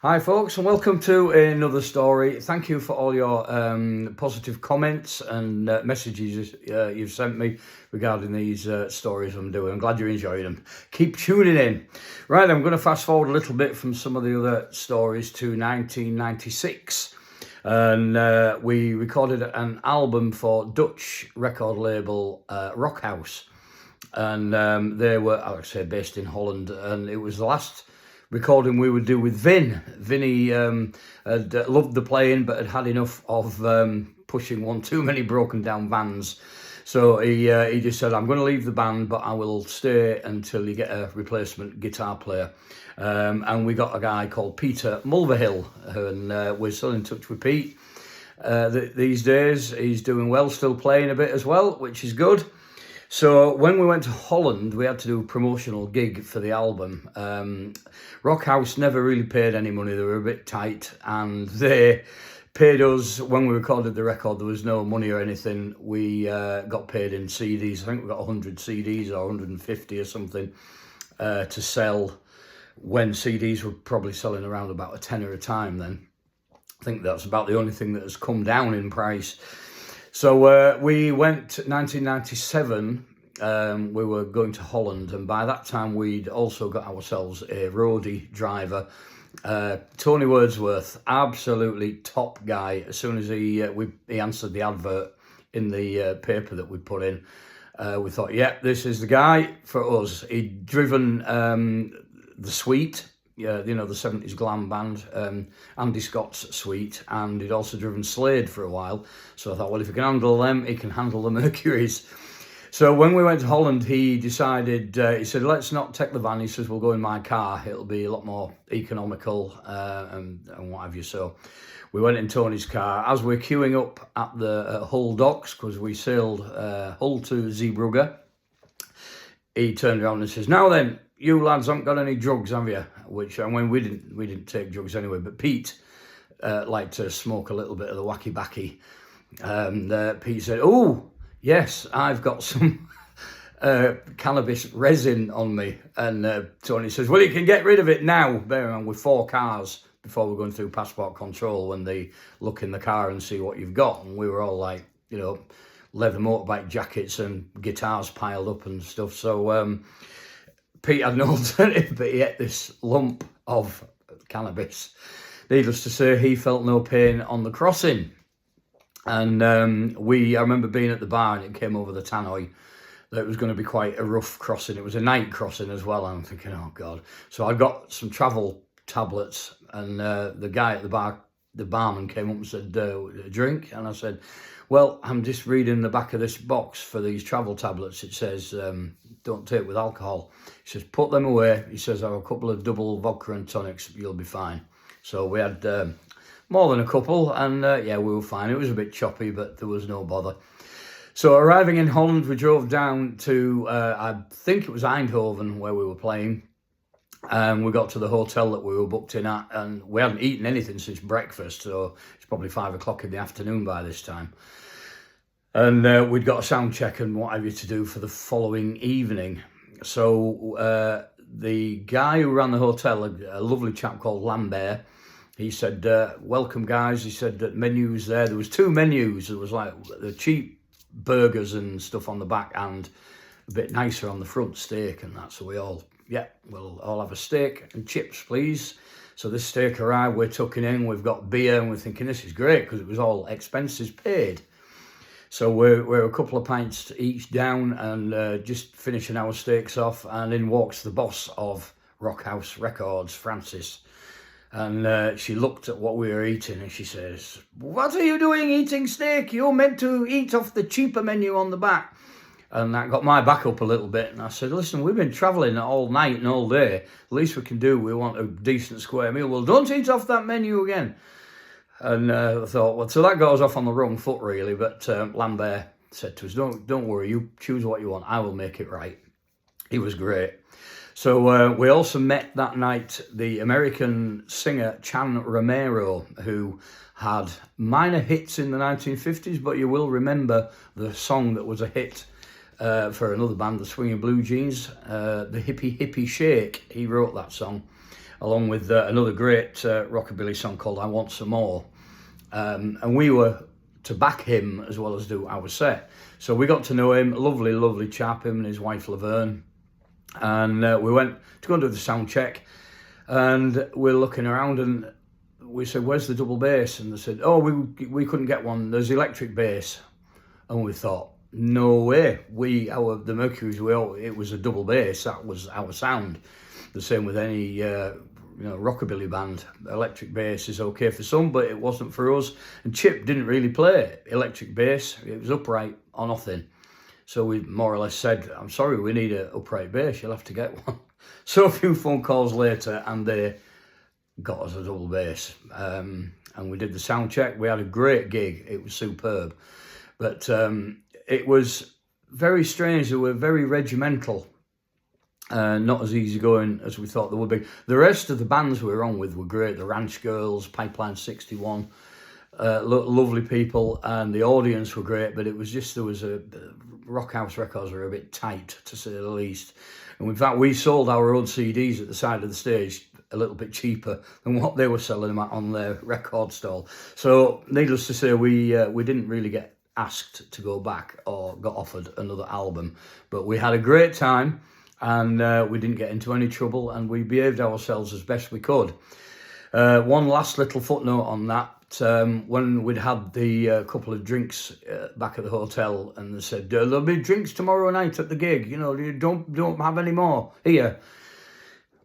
Hi, folks, and welcome to another story. Thank you for all your positive comments and messages you've sent me regarding these stories I'm doing. I'm glad you're enjoying them. Keep tuning in. Right, I'm going to fast forward a little bit from some of the other stories to 1996. And we recorded an album for Dutch record label Rockhouse. And they were, I would say, based in Holland. And it was the last recording we would do with Vin. Vinny had loved the playing, but had enough of pushing one too many broken down vans. So he just said, I'm going to leave the band, but I will stay until you get a replacement guitar player. And we got a guy called Peter Mulverhill, and we're still in touch with Pete these days. He's doing well, still playing a bit as well, which is good. So when we went to Holland, we had to do a promotional gig for the album. Rockhouse never really paid any money. They were a bit tight, and they paid us when we recorded the record. There was no money or anything. We got paid in CDs. I think we got 100 CDs or 150 or something to sell, when CDs were probably selling around about a tenner a time then. I think that's about the only thing that has come down in price. So we went 1997, we were going to Holland, and by that time we'd also got ourselves a roadie driver. Tony Wordsworth, absolutely top guy. As soon as he answered the advert in the paper that we put in, we thought, yeah, this is the guy for us. He'd driven the Sweet, yeah, you know, the 70s glam band, Andy Scott's Sweet, and he'd also driven Slade for a while. So I thought, well, if he can handle them, he can handle the Mercuries. So when we went to Holland, he decided, he said, let's not take the van. He says, we'll go in my car. It'll be a lot more economical and what have you. So we went in Tony's car. As we're queuing up at the Hull docks, because we sailed Hull to Zeebrugge, he turned around and says, now then, you lads haven't got any drugs, have you? Which, I mean, we didn't take drugs anyway, but Pete liked to smoke a little bit of the wacky backy. Pete said, oh, yes, I've got some cannabis resin on me. And Tony says, well, you can get rid of it now. Bear in mind, with 4 cars before we're going through passport control, when they look in the car and see what you've got. And we were all like, you know, leather motorbike jackets and guitars piled up and stuff. So Pete had no alternative, but he ate this lump of cannabis. Needless to say, he felt no pain on the crossing. And I remember being at the bar, and it came over the tannoy that it was going to be quite a rough crossing. It was a night crossing as well. And I'm thinking, oh God. So I got some travel tablets, and the guy at the bar, the barman, came up and said, a drink? And I said, well, I'm just reading the back of this box for these travel tablets. It says, don't take with alcohol. He says, put them away. He says, have a couple of double vodka and tonics, you'll be fine. So we had more than a couple, and yeah, we were fine. It was a bit choppy, but there was no bother. So arriving in Holland, we drove down to, I think it was Eindhoven, where we were playing. And we got to the hotel that we were booked in at, and we hadn't eaten anything since breakfast, so it's probably 5 o'clock in the afternoon by this time. And we'd got a sound check and what have you to do for the following evening. So the guy who ran the hotel, a lovely chap called Lambert, he said, welcome guys. He said that menus there was 2 menus. There was like the cheap burgers and stuff on the back, and a bit nicer on the front, steak and that. So we all, yeah, we'll all have a steak and chips, please. So this steak arrived, we're tucking in, we've got beer, and we're thinking this is great because it was all expenses paid. So we're a couple of pints each down, and just finishing our steaks off, and in walks the boss of Rockhouse Records, Frances. And she looked at what we were eating, and she says, what are you doing eating steak? You're meant to eat off the cheaper menu on the back. And that got my back up a little bit. And I said, listen, we've been travelling all night and all day. The least we can do, we want a decent square meal. Well, don't eat off that menu again. And I thought, well, so that got us off on the wrong foot, really. But Lambert said to us, don't worry, you choose what you want. I will make it right. He was great. So we also met that night the American singer Chan Romero, who had minor hits in the 1950s, but you will remember the song that was a hit for another band, the Swinging Blue Jeans, the Hippie Hippie Shake. He wrote that song. along with another great rockabilly song called I Want Some More. And we were to back him as well as do our set. So we got to know him, lovely, lovely chap, him and his wife Laverne. And we went to go and do the sound check. And we're looking around and we said, where's the double bass? And they said, oh, we couldn't get one. There's electric bass. And we thought, no way. The Mercury's, it was a double bass. That was our sound. The same with any rockabilly band. Electric bass is okay for some, but it wasn't for us. And Chip didn't really play electric bass. It was upright or nothing. So we more or less said, I'm sorry, we need an upright bass. You'll have to get one. So a few phone calls later, and they got us a double bass. And we did the sound check. We had a great gig. It was superb. But it was very strange. They were very regimental. Not as easygoing as we thought they would be. The rest of the bands we were on with were great. The Ranch Girls, Pipeline 61, lovely people, and the audience were great. But it was just, Rockhouse Records were a bit tight, to say the least. And in fact, we sold our own CDs at the side of the stage a little bit cheaper than what they were selling them at on their record stall. So, needless to say, we didn't really get asked to go back or got offered another album. But we had a great time. And we didn't get into any trouble, and we behaved ourselves as best we could. One last little footnote on that. When we'd had the couple of drinks back at the hotel, and they said, there'll be drinks tomorrow night at the gig, you don't have any more here.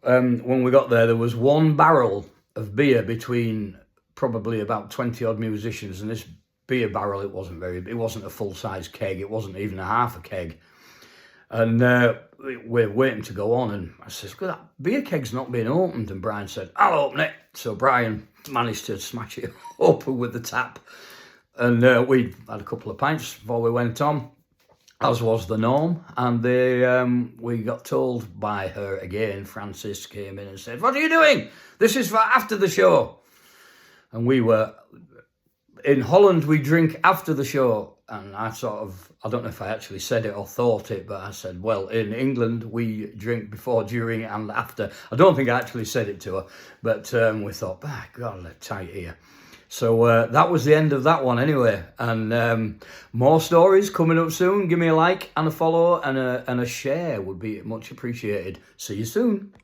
When we got there was one barrel of beer between probably about 20 odd musicians, and this beer barrel, it wasn't a full-size keg, it wasn't even a half a keg. And we're waiting to go on, and I said, that beer keg's not being opened. And Brian said, I'll open it. So Brian managed to smash it open with the tap. And we had a couple of pints before we went on, as was the norm. And we got told by her again, Francis came in and said, what are you doing? This is for after the show. And we were, in Holland, we drink after the show. And I don't know if I actually said it or thought it, but I said, well, in England, we drink before, during, and after. I don't think I actually said it to her, but we thought, God, they're tight here. So that was the end of that one anyway. And more stories coming up soon. Give me a like and a follow and a share would be much appreciated. See you soon.